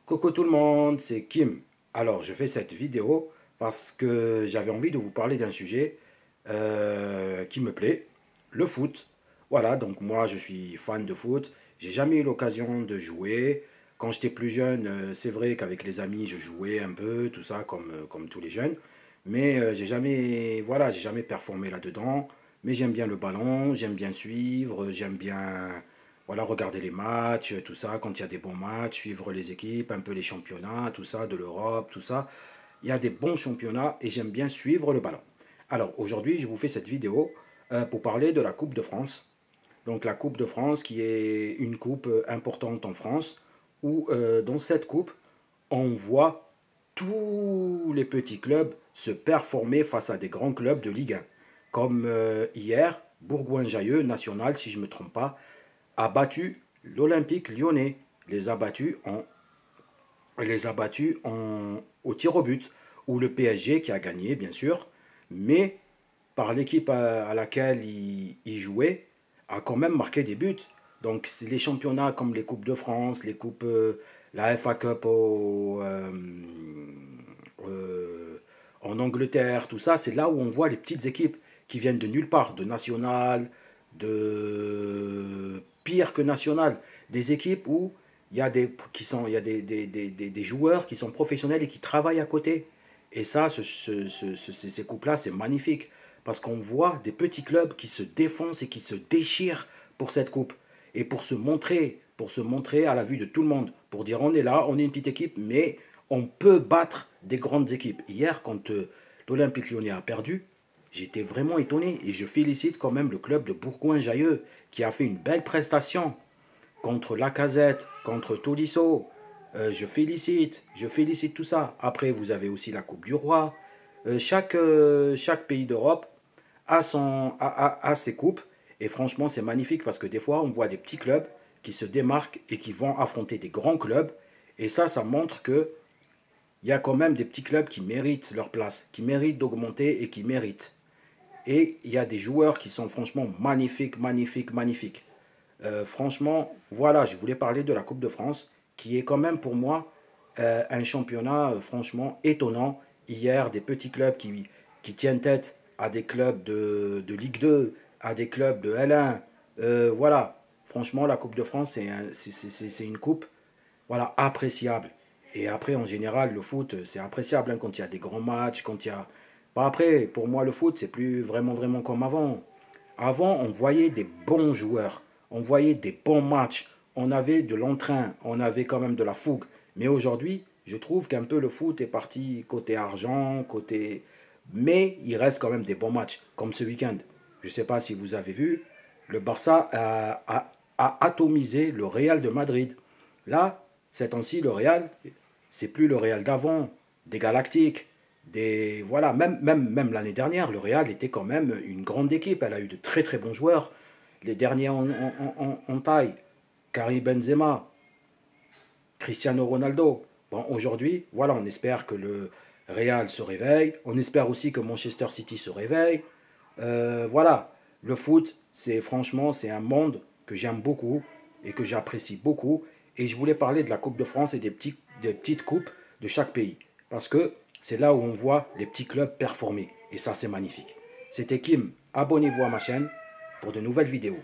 Coucou tout le monde, c'est Kim. Alors, je fais cette vidéo parce que j'avais envie de vous parler d'un sujet qui me plaît, le foot. Voilà, donc moi je suis fan de foot. J'ai jamais eu l'occasion de jouer. Quand j'étais plus jeune, c'est vrai qu'avec les amis, je jouais un peu, tout ça, comme tous les jeunes. Mais j'ai jamais performé là-dedans. Mais j'aime bien le ballon, j'aime bien suivre, j'aime bien regarder les matchs, tout ça, quand il y a des bons matchs, suivre les équipes, un peu les championnats, tout ça, de l'Europe, tout ça. Il y a des bons championnats et j'aime bien suivre le ballon. Alors aujourd'hui, je vous fais cette vidéo pour parler de la Coupe de France. Donc la Coupe de France qui est une coupe importante en France où dans cette coupe, on voit tous les petits clubs se performer face à des grands clubs de Ligue 1. Comme hier, Bourgoin-Jallieu, national si je ne me trompe pas, a battu l'Olympique lyonnais, au tir au but, ou le PSG qui a gagné bien sûr, mais par l'équipe à laquelle il jouait, a quand même marqué des buts. Donc les championnats comme les Coupes de France, les coupes, la FA Cup en Angleterre, tout ça, c'est là où on voit les petites équipes qui viennent de nulle part, de national, de pire que national, des équipes où il y a des joueurs qui sont professionnels et qui travaillent à côté. Et ça, ces coupes-là, c'est magnifique. Parce qu'on voit des petits clubs qui se défoncent et qui se déchirent pour cette coupe. Et pour se montrer à la vue de tout le monde. Pour dire on est là, on est une petite équipe, mais on peut battre des grandes équipes. Hier, quand l'Olympique Lyonnais a perdu, j'étais vraiment étonné. Et je félicite quand même le club de Bourgoin-Jallieu qui a fait une belle prestation contre Lacazette, contre Tolisso. Je félicite tout ça. Après, vous avez aussi la Coupe du Roi. Chaque pays d'Europe a ses coupes. Et franchement, c'est magnifique parce que des fois, on voit des petits clubs qui se démarquent et qui vont affronter des grands clubs. Et ça montre que il y a quand même des petits clubs qui méritent leur place, qui méritent d'augmenter et qui méritent. Et il y a des joueurs qui sont franchement magnifiques. Franchement, voilà, je voulais parler de la Coupe de France, qui est quand même pour moi un championnat franchement étonnant. Hier, des petits clubs qui tiennent tête à des clubs de Ligue 2, à des clubs de L1. Voilà, franchement, la Coupe de France, c'est une coupe appréciable. Et après, en général, le foot, c'est appréciable quand il y a des grands matchs, quand il y a... Bah après, pour moi, le foot, c'est plus vraiment comme avant. Avant, on voyait des bons joueurs, on voyait des bons matchs, on avait de l'entrain, on avait quand même de la fougue. Mais aujourd'hui, je trouve qu'un peu le foot est parti côté argent, mais il reste quand même des bons matchs, comme ce week-end. Je ne sais pas si vous avez vu, le Barça a atomisé le Real de Madrid. Là, ces temps-ci, le Real, c'est plus le Real d'avant, des Galactiques. Même l'année dernière, le Real était quand même une grande équipe. Elle a eu de très très bons joueurs. Les derniers en taille, Karim Benzema, Cristiano Ronaldo. Bon, aujourd'hui, voilà, on espère que le Real se réveille. On espère aussi que Manchester City se réveille. Voilà, le foot, c'est un monde que j'aime beaucoup et que j'apprécie beaucoup. Et je voulais parler de la Coupe de France et des petites coupes de chaque pays. Parce que c'est là où on voit les petits clubs performer. Et ça, c'est magnifique. C'était Kim. Abonnez-vous à ma chaîne pour de nouvelles vidéos.